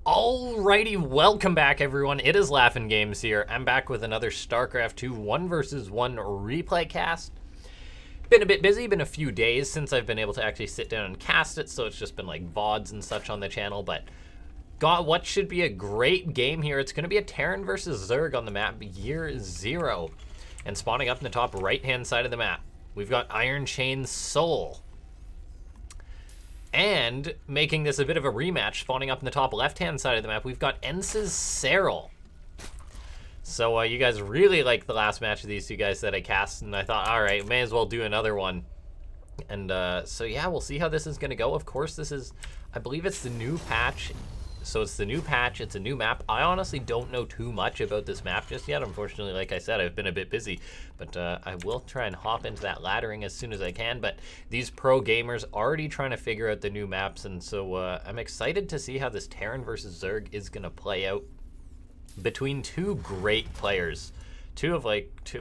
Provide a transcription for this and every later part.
Alrighty, welcome back everyone. It is LaughNgamez here. I'm back with another Starcraft 2 1 vs 1 replay cast. Been a bit busy, been a few days since I've been able to actually sit down and cast it, so it's just been like VODs and such on the channel, but got what should be a great game here. It's going to be a Terran versus Zerg on the map Year 0. And spawning up in the top right-hand side of the map, we've got Iron Chain souL. And making this a bit of a rematch, spawning up in the top left-hand side of the map, we've got ENCE's Serral. So you guys really liked the last match of these two guys that I cast, and I thought, all right, may as well do another one. And so yeah, we'll see how this is going to go. Of course, this is, I believe it's the new patch. So it's the new patch, it's a new map. I honestly don't know too much about this map just yet. Unfortunately, like I said, I've been a bit busy. But I will try and hop into that laddering as soon as I can. But these pro gamers already trying to figure out the new maps. And so I'm excited to see how this Terran versus Zerg is going to play out between two great players. Well,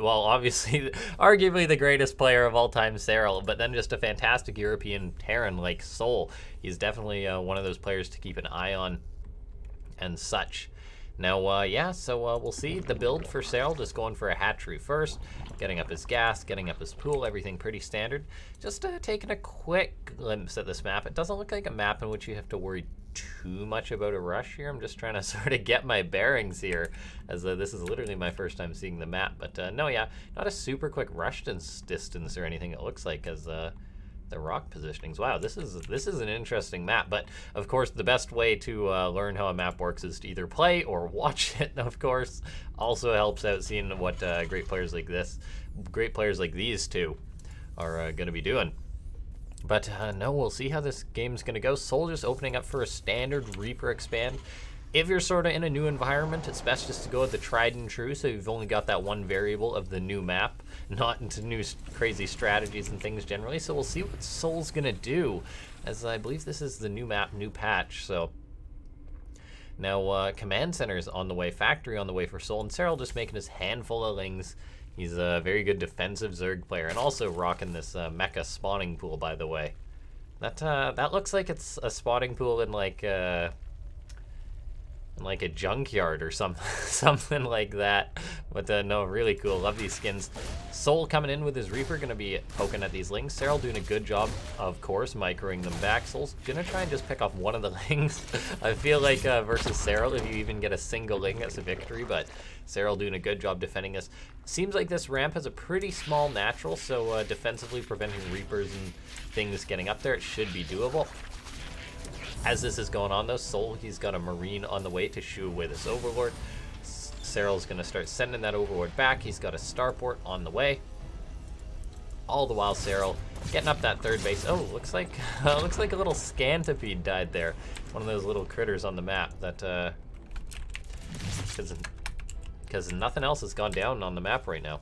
obviously, arguably the greatest player of all time, Serral, but then just a fantastic European Terran like souL. He's definitely one of those players to keep an eye on and such. Now, yeah, so we'll see the build for Serral, just going for a hatchery first, getting up his gas, getting up his pool, everything pretty standard. Just taking a quick glimpse at this map. It doesn't look like a map in which you have to worry too much about a rush here. I'm just trying to sort of get my bearings here, as this is literally my first time seeing the map. But no, yeah, not a super quick rush distance or anything, it looks like, as the rock positionings. Wow, this is an interesting map. But of course, the best way to learn how a map works is to either play or watch it. Of course, also helps out seeing what great players like these two are going to be doing. But no, we'll see how this game's going to go. souL just opening up for a standard Reaper expand. If you're sort of in a new environment, it's best just to go with the tried and true, so you've only got that one variable of the new map, not into new crazy strategies and things generally. So we'll see what souL's going to do, as I believe this is the new map, new patch. So now Command Center's on the way, Factory on the way for souL, and Serral just making his handful of lings. He's a very good defensive Zerg player, and also rocking this mecha spawning pool, by the way. That looks like it's a spawning pool in like a junkyard or something, something like that. But no, really cool. Love these skins. souL coming in with his Reaper, gonna be poking at these lings. Serral doing a good job, of course, microing them back. souL's gonna try and just pick off one of the lings. I feel like versus Serral, if you even get a single ling, that's a victory. But Serral doing a good job defending this. Seems like this ramp has a pretty small natural, so defensively preventing Reapers and things getting up there, it should be doable. As this is going on though, souL, he's got a Marine on the way to shoo away this Overlord. Serral's going to start sending that Overlord back. He's got a Starport on the way. All the while Serral getting up that third base. Oh, looks like a little Scantipede died there. One of those little critters on the map that because nothing else has gone down on the map right now.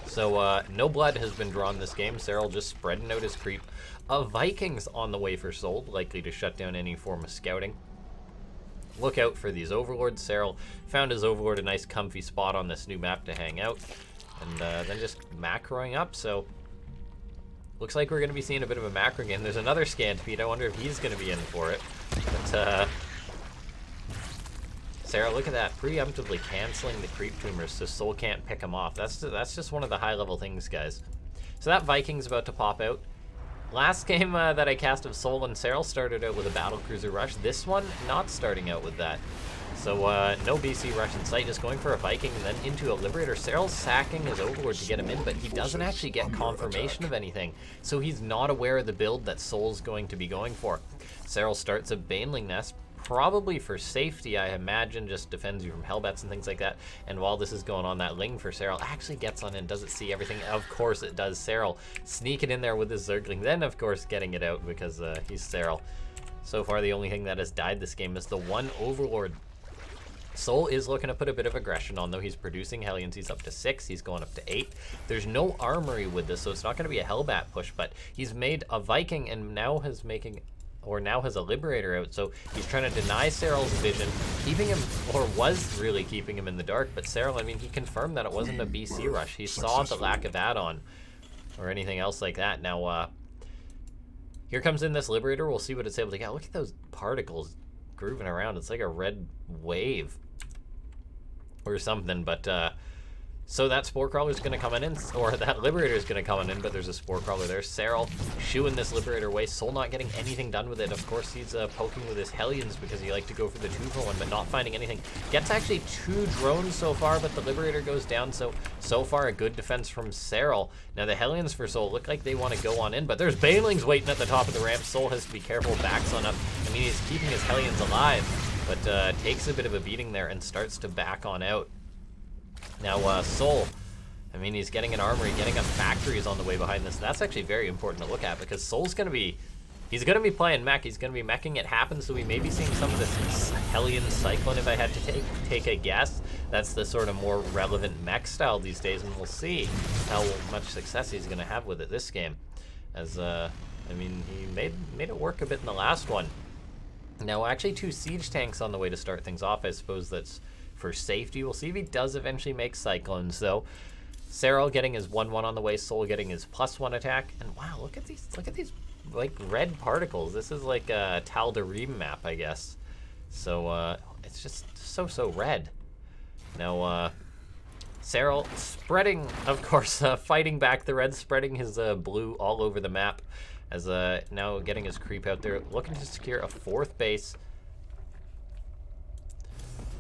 So no blood has been drawn this game. Serral just spreading out his creep. Vikings on the way for souL, likely to shut down any form of scouting. Look out for these Overlords. Serral found his Overlord a nice comfy spot on this new map to hang out. And then just macroing up, so looks like we're going to be seeing a bit of a macro game. There's another Scantipede. I wonder if he's going to be in for it. But Serral, look at that, preemptively canceling the creep tumors so souL can't pick him off. That's just one of the high-level things, guys. So that Viking's about to pop out. Last game that I cast of souL and Serral started out with a battlecruiser rush. This one, not starting out with that. So no BC rush in sight, just going for a Viking and then into a Liberator. Serral's sacking his Overlord to get him in, but he doesn't actually get confirmation of anything. So he's not aware of the build that souL's going to be going for. Serral starts a Baneling Nest, probably for safety, I imagine, just defends you from Hellbats and things like that. And while this is going on, that Ling for Serral actually gets on in. Does it see everything? Of course it does. Serral sneaking in there with his Zergling, then of course getting it out because he's Serral. So far the only thing that has died this game is the one Overlord. souL is looking to put a bit of aggression on, though. He's producing Hellions. He's up to 6. He's going up to 8. There's no armory with this, so it's not going to be a Hellbat push, but he's made a Viking and now has a Liberator out, so he's trying to deny Serral's vision, keeping him, or was really keeping him in the dark. But Serral, I mean, he confirmed that it wasn't a BC rush. He saw the lack of add-on or anything else like that. Now, here comes in this Liberator. We'll see what it's able to get. Look at those particles grooving around. It's like a red wave or something, but so that Spore Crawler's going to come in, or that Liberator's going to come in, but there's a Spore Crawler there. Serral shooing this Liberator away. souL not getting anything done with it. Of course, he's poking with his Hellions because he liked to go for the 2-for-1, but not finding anything. Gets actually 2 drones so far, but the Liberator goes down, so far a good defense from Serral. Now the Hellions for souL look like they want to go on in, but there's Banelings waiting at the top of the ramp. souL has to be careful, backs on up. I mean, he's keeping his Hellions alive, but takes a bit of a beating there and starts to back on out. Now, souL, I mean, he's getting an armory, getting a factories on the way behind this. That's actually very important to look at because souL's going to be, he's going to be playing mech. He's going to be meching It Happens, so we may be seeing some of this Hellion Cyclone if I had to take a guess. That's the sort of more relevant mech style these days, and we'll see how much success he's going to have with it this game. As, I mean, he made it work a bit in the last one. Now, actually 2 siege tanks on the way to start things off. I suppose that's for safety. We'll see if he does eventually make Cyclones, though. Serral getting his 1-1 on the way, souL getting his +1 attack. And wow, look at these like red particles. This is like a Tal'Darim map, I guess. So it's just so red. Now Serral spreading, of course, fighting back the red, spreading his blue all over the map, as now getting his creep out there, looking to secure a 4th base.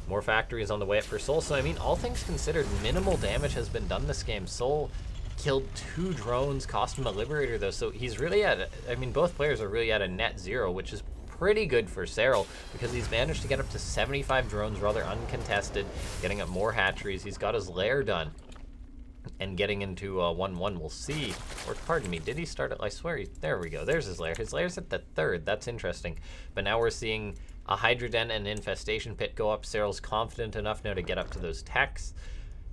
More factories on the way up for souL. So, I mean, all things considered, minimal damage has been done this game. souL killed 2 drones, cost him a Liberator, though. So he's really at, I mean, both players are really at a net 0, which is pretty good for Serral because he's managed to get up to 75 drones rather uncontested, getting up more hatcheries. He's got his lair done and getting into 1-1. We'll see. Or, pardon me, did he start it? I swear, there we go. There's his lair. His lair's at the 3rd. That's interesting. But now we're seeing a Hydra Den and Infestation Pit go up. Serral's confident enough now to get up to those techs.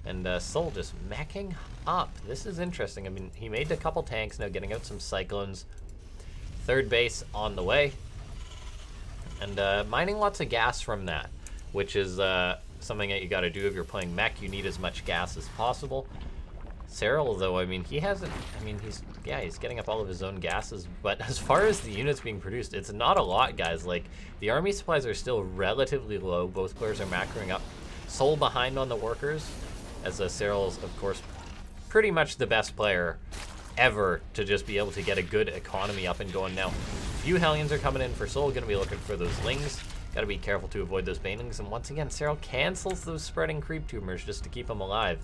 And souL just meching up. This is interesting. I mean, he made a couple tanks, now getting out some Cyclones. 3rd base on the way. And mining lots of gas from that, which is something that you got to do if you're playing mech. You need as much gas as possible. Serral, though, I mean, he hasn't, I mean, he's getting up all of his own gases, but as far as the units being produced, it's not a lot, guys. Like, the army supplies are still relatively low. Both players are macroing up. souL behind on the workers, as Serral's, of course, pretty much the best player ever to just be able to get a good economy up and going. Now, few Hellions are coming in for souL, gonna be looking for those Lings. Gotta be careful to avoid those Banelings, and once again, Serral cancels those spreading creep tumors just to keep them alive.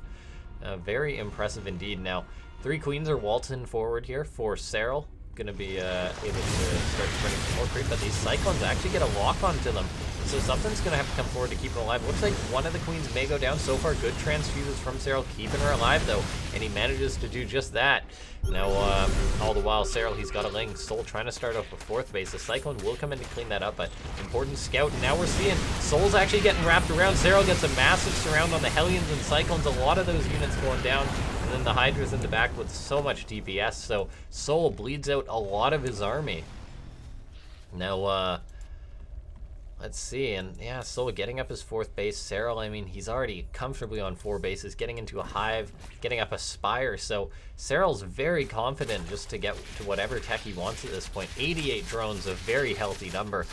Very impressive indeed. Now, 3 Queens are waltzing forward here for Serral. Gonna be able to start spreading some more creep, but these Cyclones actually get a lock onto them. So something's gonna have to come forward to keep them alive. Looks like one of the Queens may go down. So far, good transfuses from Serral, keeping her alive though, and he manages to do just that. Now, all the while, Serral, he's got a Ling. souL trying to start up a 4th base. The Cyclone will come in to clean that up, but important scout. And now we're seeing souL's actually getting wrapped around. Serral gets a massive surround on the Hellions and Cyclones. A lot of those units going down. And then the Hydra's in the back with so much DPS. So souL bleeds out a lot of his army. Now, let's see, and yeah, souL getting up his 4th base. Serral, I mean, he's already comfortably on 4 bases, getting into a hive, getting up a spire. So Serral's very confident just to get to whatever tech he wants at this point. 88 drones, a very healthy number.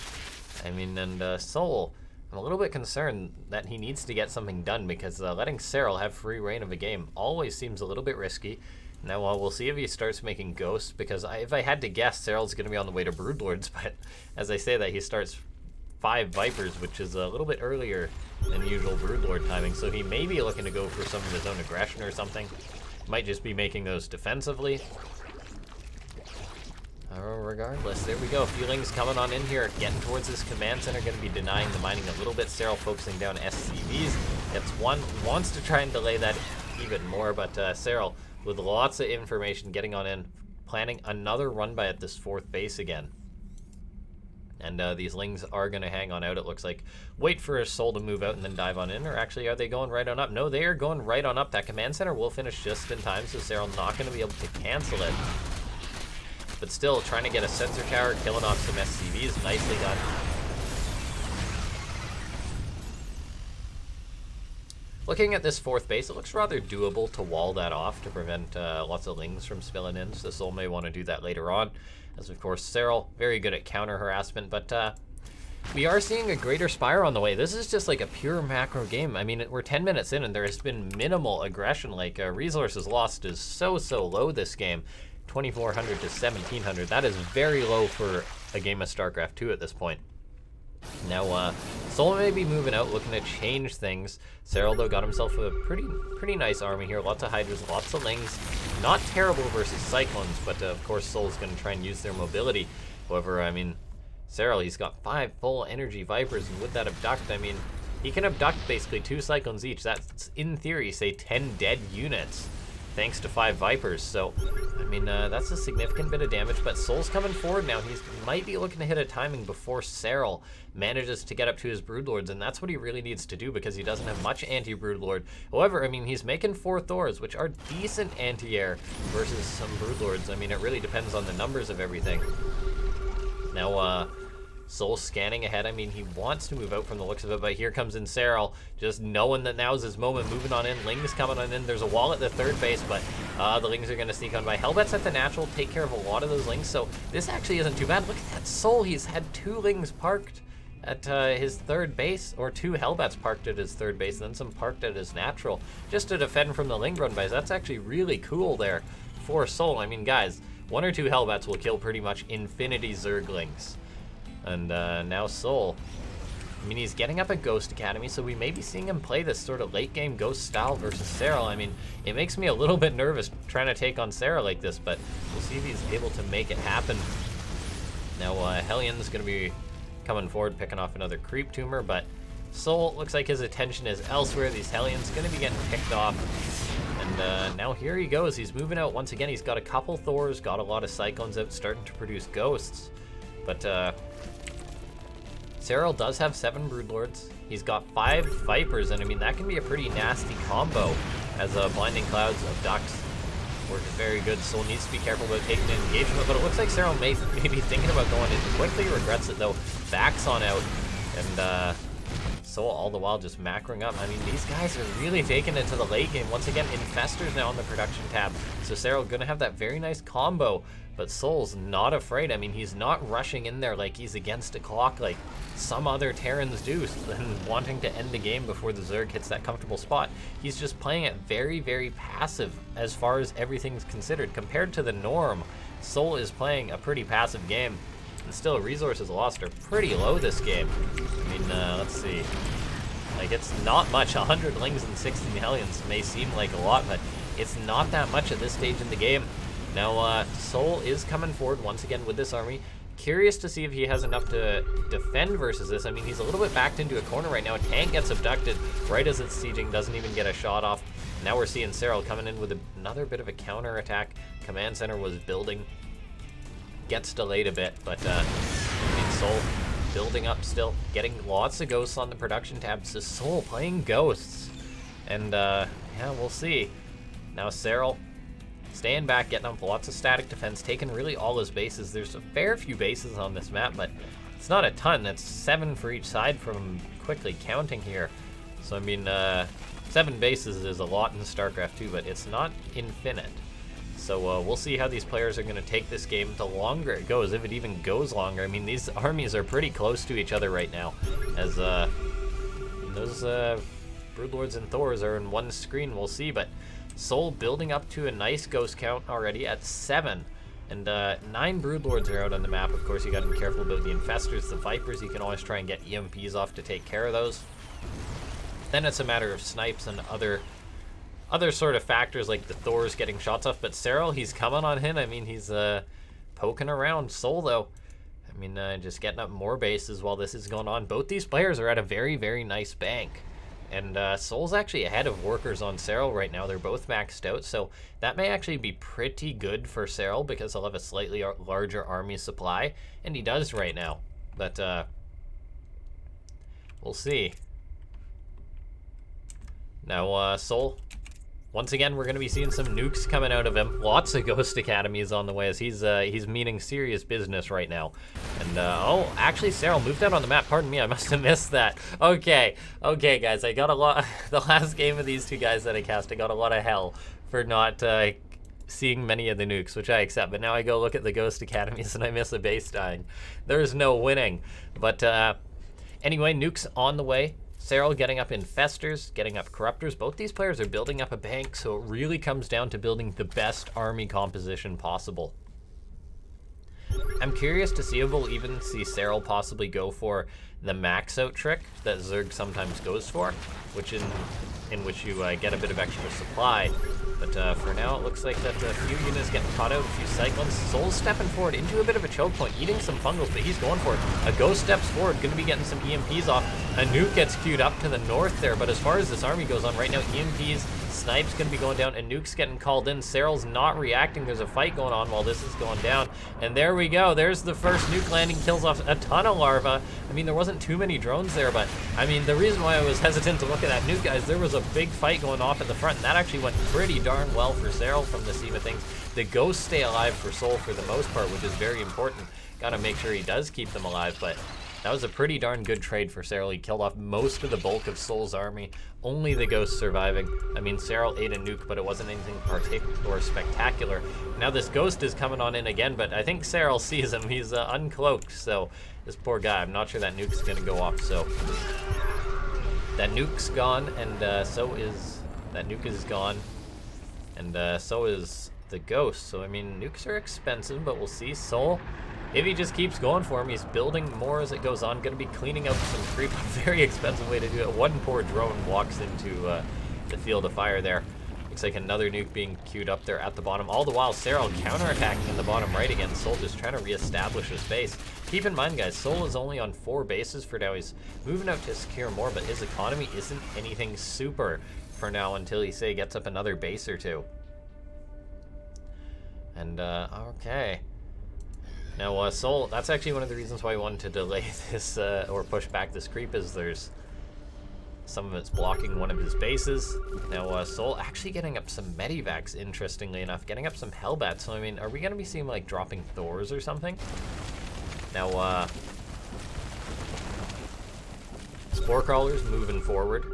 I mean, and souL, I'm a little bit concerned that he needs to get something done because letting Serral have free reign of a game always seems a little bit risky. Now, we'll see if he starts making ghosts, because if I had to guess, Serral's going to be on the way to Broodlords, but as I say that, he starts 5 Vipers, which is a little bit earlier than usual Broodlord timing, so he may be looking to go for some of his own aggression or something. Might just be making those defensively. Regardless, there we go. Feelings coming on in here, getting towards this command center, going to be denying the mining a little bit. Serral focusing down SCVs. Gets one, wants to try and delay that even more, but Serral with lots of information getting on in, planning another run by at this 4th base again. And these Lings are going to hang on out, it looks like. Wait for a souL to move out and then dive on in, or actually are they going right on up? No, they are going right on up. That command center will finish just in time, so Serral not going to be able to cancel it. But still, trying to get a sensor tower, killing off some SCVs, nicely done. Looking at this 4th base, it looks rather doable to wall that off to prevent lots of Lings from spilling in, so souL may want to do that later on. As of course, Serral, very good at counter harassment, but we are seeing a greater Spire on the way. This is just like a pure macro game. I mean, we're 10 minutes in and there has been minimal aggression. Like resources lost is so low this game. 2,400 to 1,700. That is very low for a game of StarCraft 2 at this point. Now, souL may be moving out, looking to change things. Serral, though, got himself a pretty nice army here. Lots of Hydras, lots of Lings. Not terrible versus Cyclones, but of course souL's going to try and use their mobility. However, I mean, Serral, he's got 5 full energy Vipers, and with that abduct, I mean, he can abduct basically 2 Cyclones each. That's, in theory, say 10 dead units, thanks to 5 Vipers. So, I mean, that's a significant bit of damage, but souL's coming forward now. He might be looking to hit a timing before Serral manages to get up to his Broodlords, and that's what he really needs to do because he doesn't have much anti-Broodlord. However, I mean, he's making 4 Thors, which are decent anti-air versus some Broodlords. I mean, it really depends on the numbers of everything. Now, souL scanning ahead. I mean, he wants to move out from the looks of it, but here comes in Serral, just knowing that now's his moment, moving on in. Lings coming on in. There's a wall at the 3rd base, but the Lings are going to sneak on by. Hellbats at the natural take care of a lot of those Lings, so this actually isn't too bad. Look at that souL. He's had 2 Lings parked at his 3rd base, or 2 Hellbats parked at his 3rd base, and then some parked at his natural, just to defend from the Ling run bys. That's actually really cool there for souL. I mean, guys, 1 or 2 Hellbats will kill pretty much infinity Zerglings. And now souL, I mean, he's getting up at Ghost Academy, so we may be seeing him play this sort of late game Ghost style versus Serral. I mean, it makes me a little bit nervous trying to take on Serral like this, but we'll see if he's able to make it happen. Now, Hellion's going to be coming forward, picking off another Creep Tumor, but souL looks like his attention is elsewhere. These Hellions going to be getting picked off. And now here he goes. He's moving out once again. He's got a couple Thors, got a lot of Cyclones out, starting to produce Ghosts. But Serral does have 7 Broodlords. He's got 5 Vipers, and I mean, that can be a pretty nasty combo as Blinding Clouds abducts work very good. souL needs to be careful about taking an engagement, but it looks like Serral may be thinking about going in. Quickly regrets it, though. Backs on out, and souL all the while just macroing up. I mean, these guys are really taking it to the late game. Once again, Infestors now on the production tab, so Serral gonna have that very nice combo, but souL's not afraid. I mean, he's not rushing in there like he's against a clock like some other Terrans do and wanting to end the game before the Zerg hits that comfortable spot. He's just playing it very passive as far as everything's considered. Compared to the norm, souL is playing a pretty passive game, and still resources lost are pretty low this game. I mean, let's see. Like, it's not much. 100 Lings and 16 Hellions may seem like a lot, but it's not that much at this stage in the game. Now, souL is coming forward once again with this army. Curious to see if he has enough to defend versus this. I mean, he's a little bit backed into a corner right now. A tank gets abducted right as it's sieging, doesn't even get a shot off. Now we're seeing Serral coming in with another bit of a counter attack. Command center was building. Gets delayed a bit, but I mean, souL building up still. Getting lots of Ghosts on the production tab. So souL playing Ghosts. And yeah, we'll see. Now Serral staying back, getting up lots of static defense, taking really all his bases. There's a fair few bases on this map, but it's not a ton. That's 7 for each side from quickly counting here. So, I mean, 7 bases is a lot in StarCraft 2, but it's not infinite. So we'll see how these players are going to take this game the longer it goes, if it even goes longer. I mean, these armies are pretty close to each other right now, as those Broodlords and Thors are in one screen. We'll see, but souL building up to a nice Ghost count already at 7. And 9 Broodlords are out on the map. Of course, you got to be careful about the Infestors, the Vipers. You can always try and get EMPs off to take care of those. Then it's a matter of snipes and other sort of factors like the Thors getting shots off. But Serral, he's coming on in. I mean, he's poking around. souL, though, I mean, just getting up more bases while this is going on. Both these players are at a very nice bank. And souL's actually ahead of workers on Serral right now. They're both maxed out, so that may actually be pretty good for Serral because he'll have a slightly larger army supply, and he does right now. But we'll see. Now, souL, once again, we're going to be seeing some nukes coming out of him. Lots of Ghost Academies on the way as he's meaning serious business right now. And, oh, actually, Serral moved out on the map. Pardon me, I must have missed that. Okay, guys, I got a lot... The last game of these two guys that I cast, I got a lot of hell for not seeing many of the nukes, which I accept. But now I go look at the Ghost Academies and I miss a base dying. There's no winning. But, Anyway, nukes on the way. Serral getting up Infestors, getting up Corruptors. Both these players are building up a bank, so it really comes down to building the best army composition possible. I'm curious to see if we'll even see Serral possibly go for the max out trick that Zerg sometimes goes for, which in which you get a bit of extra supply. But for now, it looks like that a few units getting caught out, a few Cyclones. souL's stepping forward into a bit of a choke point, eating some fungals, but he's going for it. A Ghost steps forward, going to be getting some EMPs off. A nuke gets queued up to the north there, but as far as this army goes on right now, EMPs, Snipes going to be going down, and Nuke's getting called in. Serral's not reacting. There's a fight going on while this is going down. And there we go. There's the first nuke landing, kills off a ton of larvae. I mean, there wasn't too many drones there, but I mean, the reason why I was hesitant to look at that nuke, guys, there was a big fight going off at the front, and that actually went pretty darn well for Serral from the scheme of things. The ghosts stay alive for souL for the most part, which is very important. Got to make sure he does keep them alive, but that was a pretty darn good trade for Serral. He killed off most of the bulk of souL's army, only the ghosts surviving. I mean, Serral ate a nuke, but it wasn't anything particular or spectacular. Now this ghost is coming on in again, but I think Serral sees him. He's uncloaked, so this poor guy, I'm not sure that nuke's gonna go off. So that nuke's gone, and so is, that nuke is gone, and so is the ghost. So I mean, nukes are expensive, but we'll see. souL, if he just keeps going for him, he's building more as it goes on. Going to be cleaning up some creep. A very expensive way to do it. One poor drone walks into the field of fire there. Looks like another nuke being queued up there at the bottom. All the while, Serral counterattacking in the bottom right again. souL just trying to reestablish his base. Keep in mind, guys, souL is only on 4 bases for now. He's moving out to secure more, but his economy isn't anything super for now until he, say, gets up another base or two. And, okay. Now, souL, that's actually one of the reasons why I wanted to delay this, or push back this creep, is there's some of it's blocking one of his bases. Now, souL actually getting up some medivacs, interestingly enough, getting up some Hellbats. So, I mean, are we going to be seeing, like, dropping Thors or something? Now, Spore Crawlers moving forward.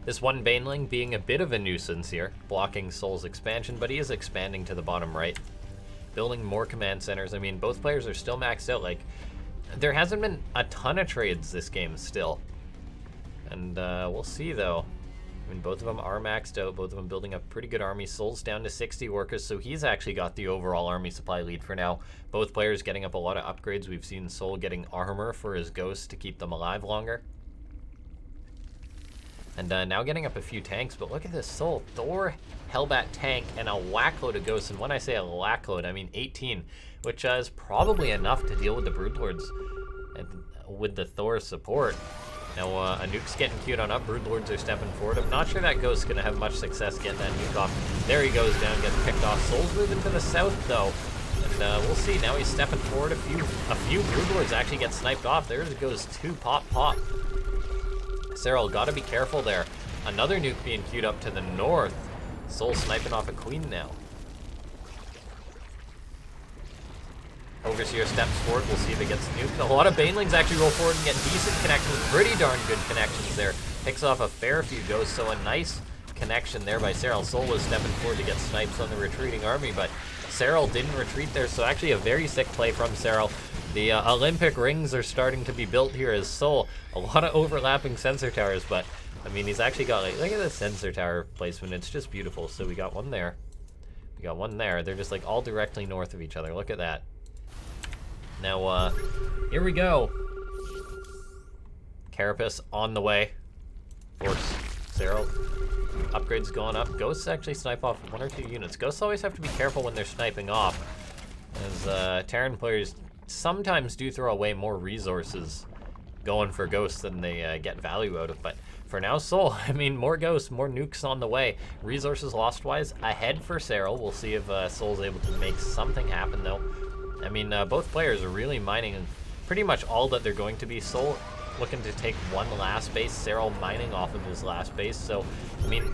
This one Baneling being a bit of a nuisance here, blocking souL's expansion, but he is expanding to the bottom right. Building more command centers. I mean, both players are still maxed out. Like, there hasn't been a ton of trades this game still. And we'll see, though. I mean, both of them are maxed out. Both of them building a pretty good army. souL's down to 60 workers, so he's actually got the overall army supply lead for now. Both players getting up a lot of upgrades. We've seen souL getting armor for his ghosts to keep them alive longer. And now getting up a few tanks, but look at this souL. Thor, Hellbat tank, and a whackload of ghosts. And when I say a whackload, I mean 18, which is probably enough to deal with the Broodlords and with the Thor support. Now, a nuke's getting queued on up. Broodlords are stepping forward. I'm not sure that ghost's going to have much success getting that nuke off. There he goes down, gets picked off. souL's moving to the south, though. And we'll see. Now he's stepping forward. A few Broodlords actually get sniped off. There goes 2 pop. Serral, gotta be careful there. Another nuke being queued up to the north. souL sniping off a queen now. Overseer steps forward. We'll see if it gets nuked. A lot of Banelings actually roll forward and get decent connections. Pretty darn good connections there. Picks off a fair few ghosts, so a nice connection there by Serral. souL was stepping forward to get snipes on the retreating army, but Serral didn't retreat there, so actually a very sick play from Serral. The Olympic rings are starting to be built here as souL. A lot of overlapping sensor towers, but I mean, he's actually got, like, look at the sensor tower placement. It's just beautiful. So we got one there. We got one there. They're just like all directly north of each other. Look at that. Now, here we go. Carapace on the way. Of course, Serral. Upgrades going up. Ghosts actually snipe off 1 or 2 units. Ghosts always have to be careful when they're sniping off, as Terran players sometimes do throw away more resources going for ghosts than they get value out of. But for now, souL, I mean, more ghosts, more nukes on the way. Resources lost-wise, ahead for Serral. We'll see if souL's able to make something happen, though. I mean, both players are really mining pretty much all that they're going to be. souL looking to take one last base, Serral mining off of his last base. So, I mean,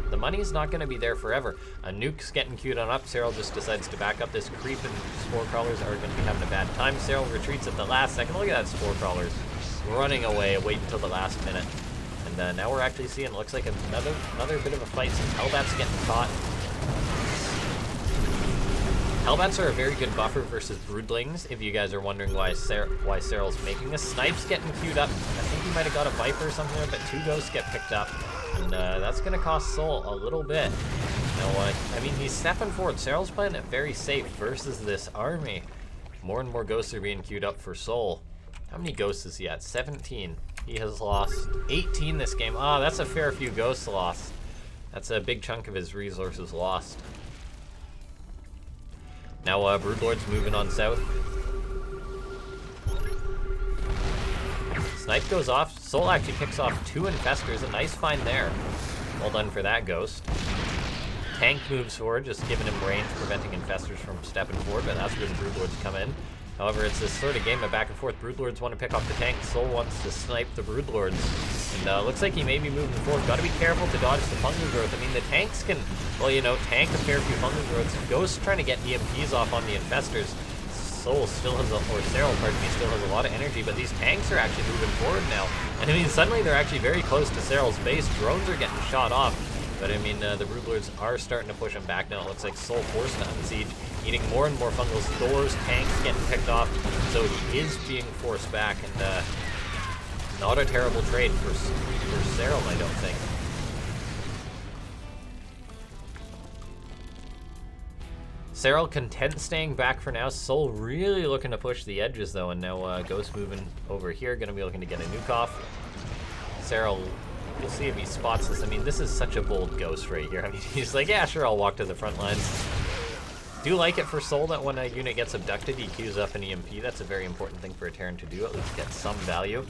the money's not going to be there forever. A nuke's getting queued on up. Serral just decides to back up this creep, and Spore Crawlers are going to be having a bad time. Serral retreats at the last second. Look at that, Spore Crawlers running away, wait until the last minute. And now we're actually seeing, looks like another bit of a fight. Some Hellbats getting caught. Hellbats are a very good buffer versus Broodlings, if you guys are wondering why Serral's making this. Snipe's getting queued up. I think he might have got a Viper or something there, but 2 Ghosts get picked up. And that's going to cost souL a little bit. I mean, he's stepping forward. Serral's playing it very safe versus this army. More and more Ghosts are being queued up for souL. How many Ghosts is he at? 17. He has lost 18 this game. Oh, that's a fair few Ghosts lost. That's a big chunk of his resources lost. Now, Broodlord's moving on south. Snipe goes off. souL actually picks off 2 Infestors. A nice find there. Well done for that Ghost. Tank moves forward, just giving him range, preventing Infestors from stepping forward, but that's where the Broodlords come in. However, it's this sort of game of back and forth. Broodlords want to pick off the tank. souL wants to snipe the Broodlords. And looks like he may be moving forward. Got to be careful to dodge the fungal growth. I mean, the tanks can, well, you know, tank a fair few fungal growths. Ghost trying to get EMPs off on the Infestors. souL still has, or Serral, pardon me, still has a lot of energy, but these tanks are actually moving forward now. And I mean, suddenly they're actually very close to Serral's base. Drones are getting shot off. But I mean, the Broodlords are starting to push him back now. It looks like souL forced to unsiege, eating more and more fungals. Doors, tanks getting picked off. So he is being forced back, and not a terrible trade for Serral, I don't think. Serral content staying back for now. souL really looking to push the edges though, and now Ghost moving over here, gonna be looking to get a nuke off. Serral, we'll see if he spots this. I mean, this is such a bold Ghost right here. I mean, he's like, yeah, sure, I'll walk to the front lines. Do like it for souL that when a unit gets abducted, he queues up an EMP. That's a very important thing for a Terran to do, at least get some value.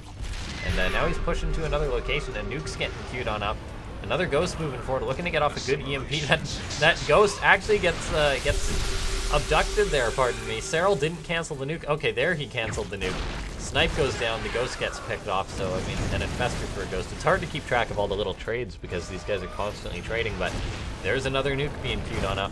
And now he's pushing to another location, and Nuke's getting queued on up. Another Ghost moving forward, looking to get off a good EMP. That Ghost actually gets abducted there, pardon me. Serral didn't cancel the nuke. Okay, there he canceled the nuke. Snipe goes down, the Ghost gets picked off, so I mean, an Infestor for a Ghost. It's hard to keep track of all the little trades because these guys are constantly trading, but there's another nuke being queued on up.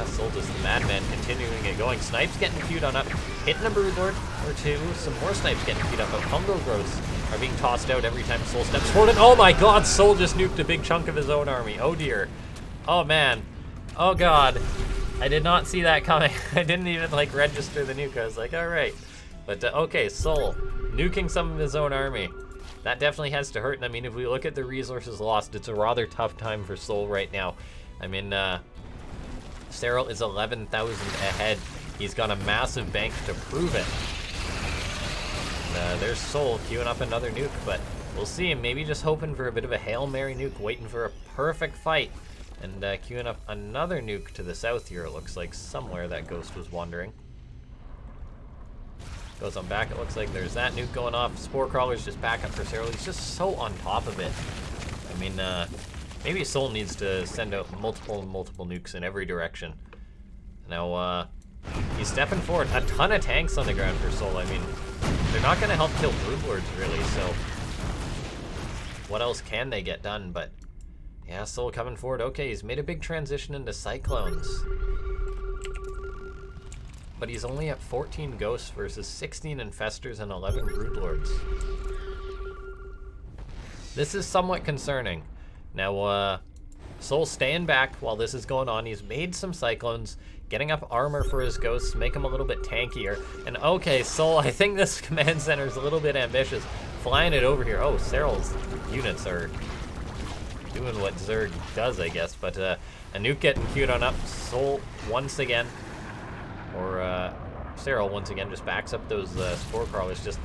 souL just the madman continuing it going. Snipe's getting queued on up, hitting a Broodlord or 2. Some more Snipes getting queued up, but fungal growths are being tossed out every time souL steps forward. And oh my god, souL just nuked a big chunk of his own army. Oh dear. Oh man. Oh god. I did not see that coming. I didn't even like register the nuke. I was like, alright. But okay, souL nuking some of his own army. That definitely has to hurt. And I mean, if we look at the resources lost, it's a rather tough time for souL right now. I mean, Serral is 11,000 ahead. He's got a massive bank to prove it. There's souL queuing up another nuke, but we'll see. Maybe just hoping for a bit of a Hail Mary nuke, waiting for a perfect fight. And queuing up another nuke to the south here, it looks like somewhere that Ghost was wandering. Goes on back, it looks like there's that nuke going off. Spore Crawler's just back up for Serral. He's just so on top of it. I mean, maybe souL needs to send out multiple nukes in every direction. Now, he's stepping forward. A ton of tanks on the ground for souL. I mean, they're not going to help kill Broodlords, really, so what else can they get done? But yeah, souL coming forward. Okay, he's made a big transition into Cyclones. But he's only at 14 Ghosts versus 16 Infestors and 11 Broodlords. This is somewhat concerning. Now, souL staying back while this is going on. He's made some Cyclones, getting up armor for his Ghosts, make him a little bit tankier. And okay, souL, I think this command center is a little bit ambitious. Flying it over here. Oh, Serral's units are doing what Zerg does, I guess. But a nuke getting queued on up. souL once again, or Serral once again, just backs up those Spore Crawlers. Just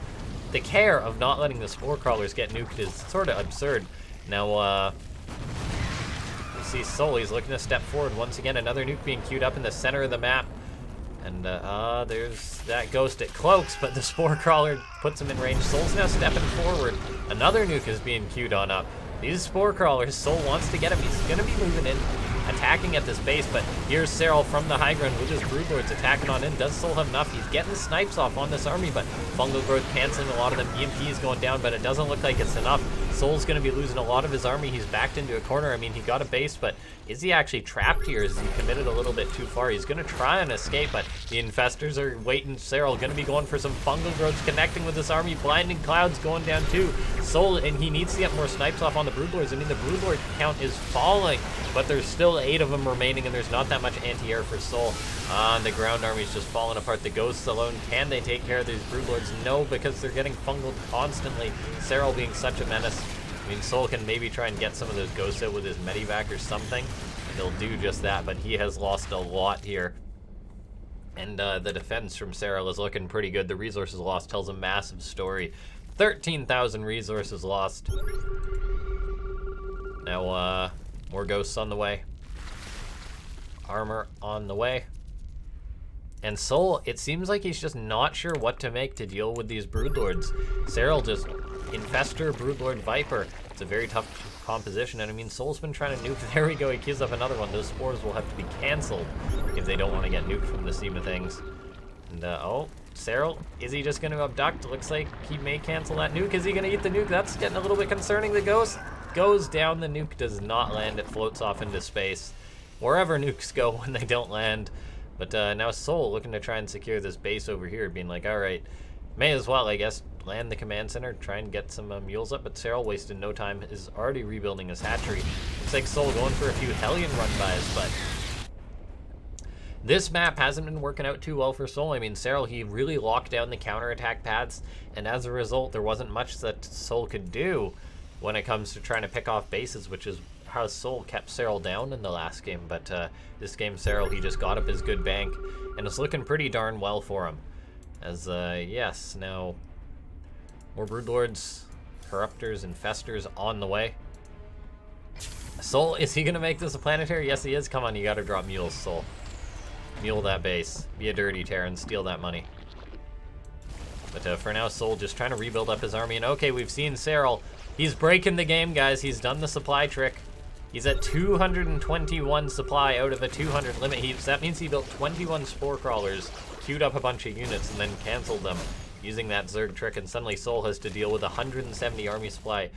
the care of not letting the Spore Crawlers get nuked is sort of absurd. Now, we see souL, he's looking to step forward. Once again, another nuke being queued up in the center of the map. And there's that Ghost. It cloaks, but the Spore Crawler puts him in range. souL's now stepping forward. Another nuke is being queued on up. These Spore Crawlers, souL wants to get him. He's going to be moving in, attacking at this base, but here's Serral from the high ground with his Broodlords attacking on in. Does souL have enough? He's getting snipes off on this army, but fungal growth canceling a lot of them. EMP is going down, but it doesn't look like it's enough. souL's going to be losing a lot of his army. He's backed into a corner. I mean, he got a base, but is he actually trapped here? Is he committed a little bit too far? He's going to try and escape, but the infestors are waiting. Serral going to be going for some fungal growths, connecting with this army. Blinding clouds going down too. souL, and he needs to get more snipes off on the broodlords. I mean, the broodlord count is falling, but there's still 8 of them remaining, and there's not that much anti-air for souL. The ground army's just falling apart. The ghosts alone, can they take care of these broodlords? No, because they're getting fungal constantly. Serral being such a menace. I mean, souL can maybe try and get some of those ghosts out with his medivac or something. He'll do just that, but he has lost a lot here. And the defense from Serral is looking pretty good. The resources lost tells a massive story. 13,000 resources lost. Now, more ghosts on the way. Armor on the way. And souL, it seems like he's just not sure what to make to deal with these broodlords. Serral just infestor, broodlord, viper. It's a very tough composition, and I mean, souL's been trying to nuke. There we go, he queues up another one. Those spores will have to be canceled if they don't want to get nuked from the scheme of things. And oh, Serral, is he just going to abduct? Looks like he may cancel that nuke. Is he going to eat the nuke? That's getting a little bit concerning. The ghost goes down. The nuke does not land. It floats off into space. Wherever nukes go when they don't land. But now souL looking to try and secure this base over here, being like, all right, may as well, I guess, land the command center, try and get some mules up. But Serral wasted no time, is already rebuilding his hatchery. Looks like souL going for a few Hellion run-bys, but this map hasn't been working out too well for souL. I mean, Serral, he really locked down the counterattack paths, and as a result, there wasn't much that souL could do when it comes to trying to pick off bases, which is how souL kept Serral down in the last game. But this game, Serral, he just got up his good bank, and it's looking pretty darn well for him. As, yes, now more broodlords, corruptors, infestors on the way. souL, is he going to make this a planetary? Yes, he is. Come on, you got to drop mules, souL. Mule that base. Be a dirty Terran. Steal that money. But for now, souL just trying to rebuild up his army. And okay, we've seen Serral. He's breaking the game, guys. He's done the supply trick. He's at 221 supply out of a 200 limit. That means he built 21 spore crawlers, queued up a bunch of units, and then canceled them using that Zerg trick. And suddenly souL has to deal with 170 army supply.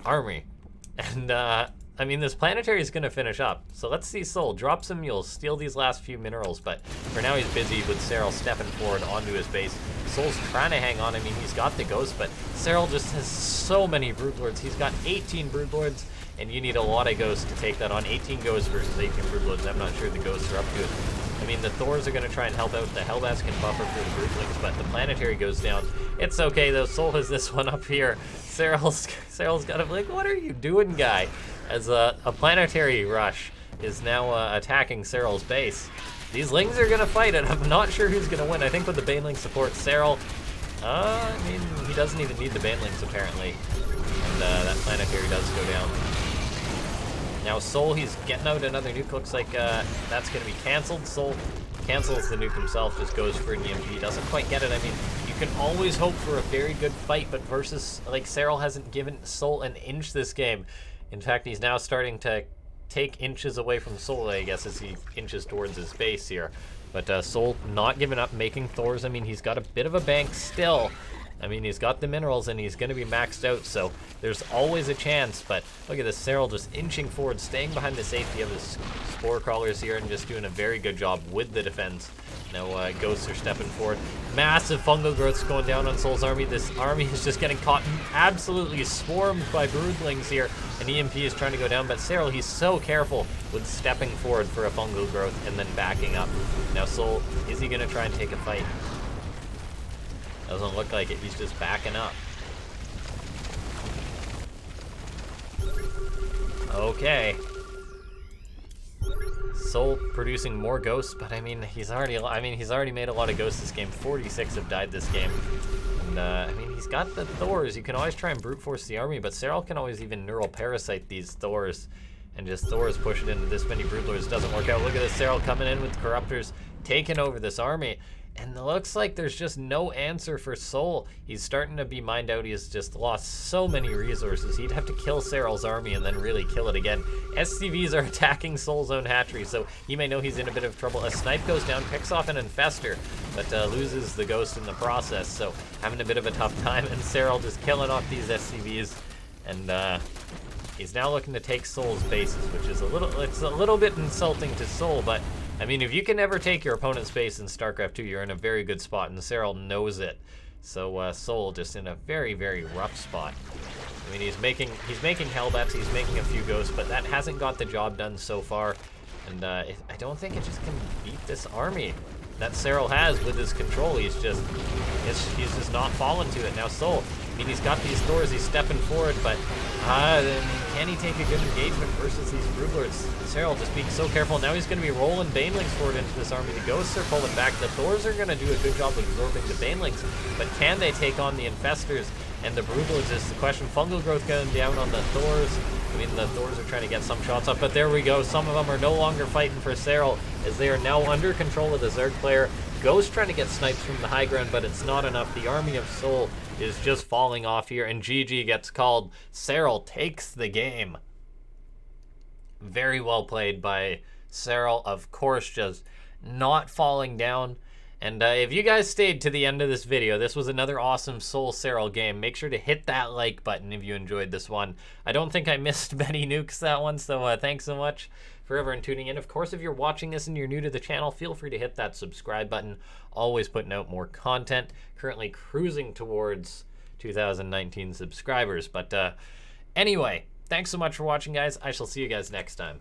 And, I mean, this planetary is going to finish up. So let's see souL drop some mules, steal these last few minerals. But for now, he's busy with Serral stepping forward onto his base. souL's trying to hang on. I mean, he's got the ghost, but Serral just has so many broodlords. He's got 18 broodlords, and you need a lot of ghosts to take that on. 18 ghosts versus 18 broodlords. I'm not sure the ghosts are up to it. I mean, the Thors are going to try and help out. The Hellbats can buffer for the broodlings, but the planetary goes down. It's okay, though. souL has this one up here. Serral's got to be like, what are you doing, guy? As a planetary rush is now attacking Serral's base. These lings are going to fight it. I'm not sure who's going to win. I think with the Baneling support, Serral, I mean, he doesn't even need the Banelings, apparently. And that planetary does go down. Now, souL, he's getting out another nuke. Looks like that's going to be canceled. souL cancels the nuke himself, just goes for an EMP. Doesn't quite get it. I mean, you can always hope for a very good fight, but versus, like, Serral hasn't given souL an inch this game. In fact, he's now starting to take inches away from souL, I guess, as he inches towards his base here. But souL not giving up, making Thors. I mean, he's got a bit of a bank still. I mean, he's got the minerals, and he's going to be maxed out, so there's always a chance. But look at this, Serral just inching forward, staying behind the safety of his spore crawlers here, and just doing a very good job with the defense. Now, ghosts are stepping forward. Massive fungal growths going down on souL's army. This army is just getting caught absolutely swarmed by broodlings here. An EMP is trying to go down, but Serral, he's so careful with stepping forward for a fungal growth and then backing up. Now, souL, is he going to try and take a fight? Doesn't look like it. He's just backing up. Okay. souL producing more ghosts, but I mean, he's already made a lot of ghosts this game. 46 have died this game. And I mean, he's got the Thors. You can always try and brute force the army, but Serral can always even neural parasite these Thors and just Thors push it into this many broodlords. Doesn't work out. Look at this, Serral coming in with corruptors, taking over this army. And it looks like there's just no answer for souL. He's starting to be mined out. He's just lost so many resources. He'd have to kill Serral's army and then really kill it again. SCVs are attacking souL's own hatchery, so he may know he's in a bit of trouble. A snipe goes down, picks off an infestor, but loses the ghost in the process, so having a bit of a tough time. And Serral just killing off these SCVs. And he's now looking to take souL's bases, which is it's a little bit insulting to souL, but I mean, if you can ever take your opponent's base in StarCraft 2, you're in a very good spot, and Serral knows it. So souL just in a very, very rough spot. I mean, he's making hellbats, he's making a few ghosts, but that hasn't got the job done so far. And I don't think it just can beat this army that Serral has with his control. He's just not falling to it. Now souL, I mean, he's got these Thors, he's stepping forward, but can he take a good engagement versus these Broodlords? Serral just being so careful. Now he's going to be rolling Banelings forward into this army. The Ghosts are pulling back. The Thors are going to do a good job of absorbing the Banelings, but can they take on the Infestors and the Broodlords is the question. Fungal growth going down on the Thors. I mean, the Thors are trying to get some shots up, but there we go. Some of them are no longer fighting for Serral as they are now under control of the Zerg player. Ghost trying to get snipes from the high ground, but it's not enough. The army of souL is just falling off here, and GG gets called. Serral takes the game. Very well played by Serral, of course, just not falling down. And if you guys stayed to the end of this video, this was another awesome souL Serral game. Make sure to hit that like button if you enjoyed this one. I don't think I missed many nukes that one, so thanks so much for everyone tuning in. Of course, if you're watching this and you're new to the channel, feel free to hit that subscribe button. Always putting out more content. Currently cruising towards 2019 subscribers. But anyway, thanks so much for watching, guys. I shall see you guys next time.